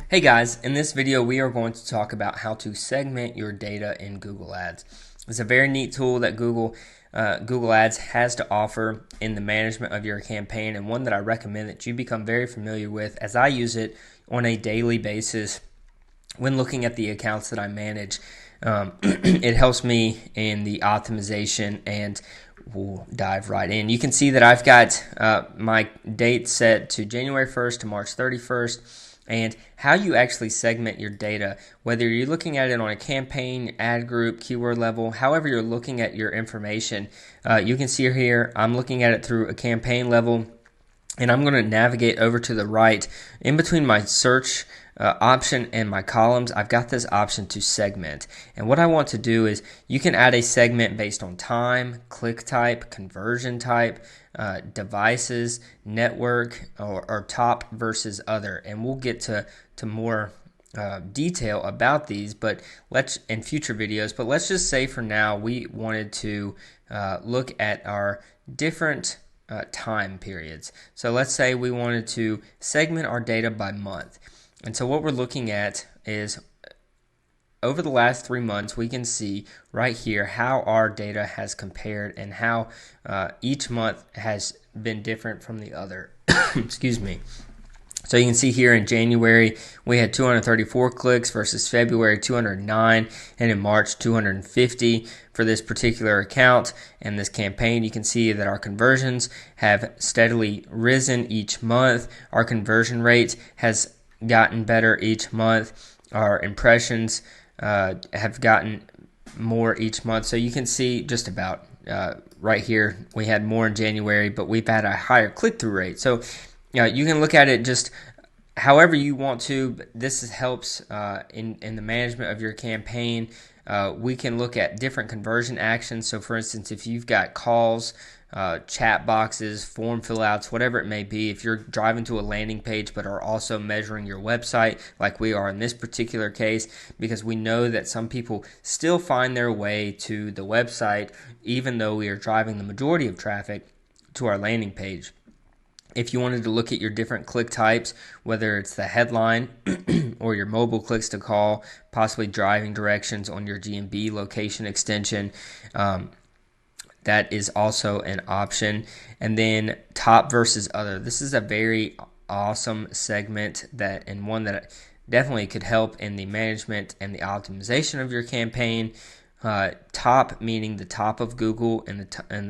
Hey guys, in this video we are going to talk about how to segment your data in Google Ads. It's a very neat tool that Google Ads has to offer in the management of your campaign, and one that I recommend that you become very familiar with, as I use it on a daily basis when looking at the accounts that I manage. It helps me in the optimization, and we'll dive right in. You can see that I've got my date set to January 1st to March 31st. And how you actually segment your data, whether you're looking at it on a campaign, ad group, keyword level, however you're looking at your information, you can see here I'm looking at it through a campaign level, and I'm going to navigate over to the right. In between my search option and my columns, I've got this option to segment. And what I want to do is you can add a segment based on time, click type, conversion type, devices, network, or top versus other. And we'll get to more detail about these in future videos. But let's just say for now we wanted to look at our different time periods. So let's say we wanted to segment our data by month. And so what we're looking at is over the last 3 months, we can see right here how our data has compared and how each month has been different from the other. Excuse me. So you can see here in January, we had 234 clicks versus February 209, and in March 250 for this particular account and this campaign. You can see that our conversions have steadily risen each month. Our conversion rate has gotten better each month. Our impressions have gotten more each month. So you can see just about right here, we had more in January, but we've had a higher click-through rate. So you can look at it just however you want to. This helps in the management of your campaign. We can look at different conversion actions. So for instance, if you've got calls, chat boxes, form fill outs, whatever it may be, if you're driving to a landing page but are also measuring your website like we are in this particular case, because we know that some people still find their way to the website even though we are driving the majority of traffic to our landing page. If you wanted to look at your different click types, whether it's the headline or your mobile clicks to call, possibly driving directions on your GMB location extension, that is also an option. And then top versus other. This is a very awesome segment and one that definitely could help in the management and the optimization of your campaign. Top meaning the top of Google and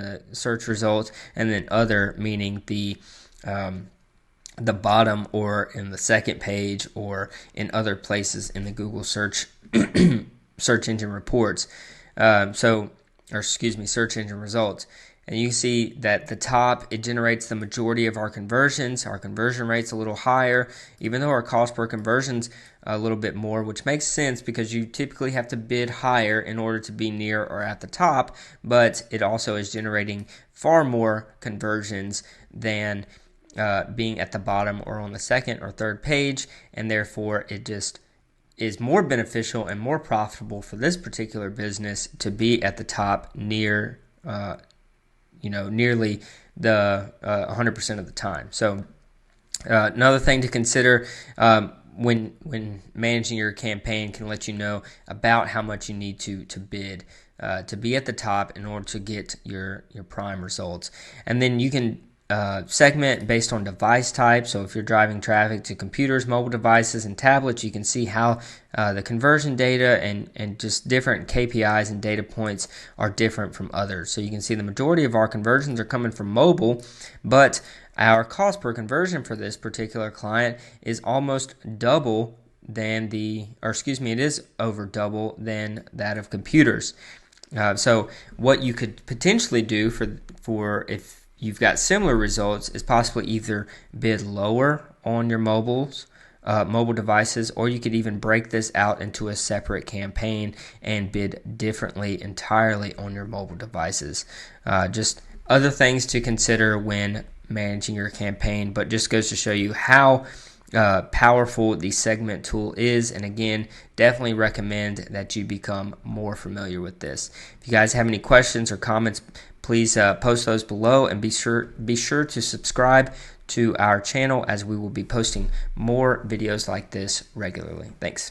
the search results, and then other meaning the bottom or in the second page or in other places in the Google search engine reports. Search engine results. And you see that the top, it generates the majority of our conversions. Our conversion rate's a little higher, even though our cost per conversion's a little bit more, which makes sense because you typically have to bid higher in order to be near or at the top, but it also is generating far more conversions than being at the bottom or on the second or third page, and therefore it just is more beneficial and more profitable for this particular business to be at the top nearly the 100% of the time. So another thing to consider when managing your campaign can let you know about how much you need to bid to be at the top in order to get your prime results. And then you can segment based on device type. So if you're driving traffic to computers, mobile devices, and tablets, you can see how the conversion data and just different KPIs and data points are different from others. So you can see the majority of our conversions are coming from mobile, but our cost per conversion for this particular client is almost double than it is over double than that of computers. So what you could potentially do for if you've got similar results is possibly either bid lower on your mobile devices, or you could even break this out into a separate campaign and bid differently entirely on your mobile devices. Just other things to consider when managing your campaign, but just goes to show you how powerful the segment tool is. And again, definitely recommend that you become more familiar with this. If you guys have any questions or comments, please post those below, and be sure to subscribe to our channel, as we will be posting more videos like this regularly. Thanks.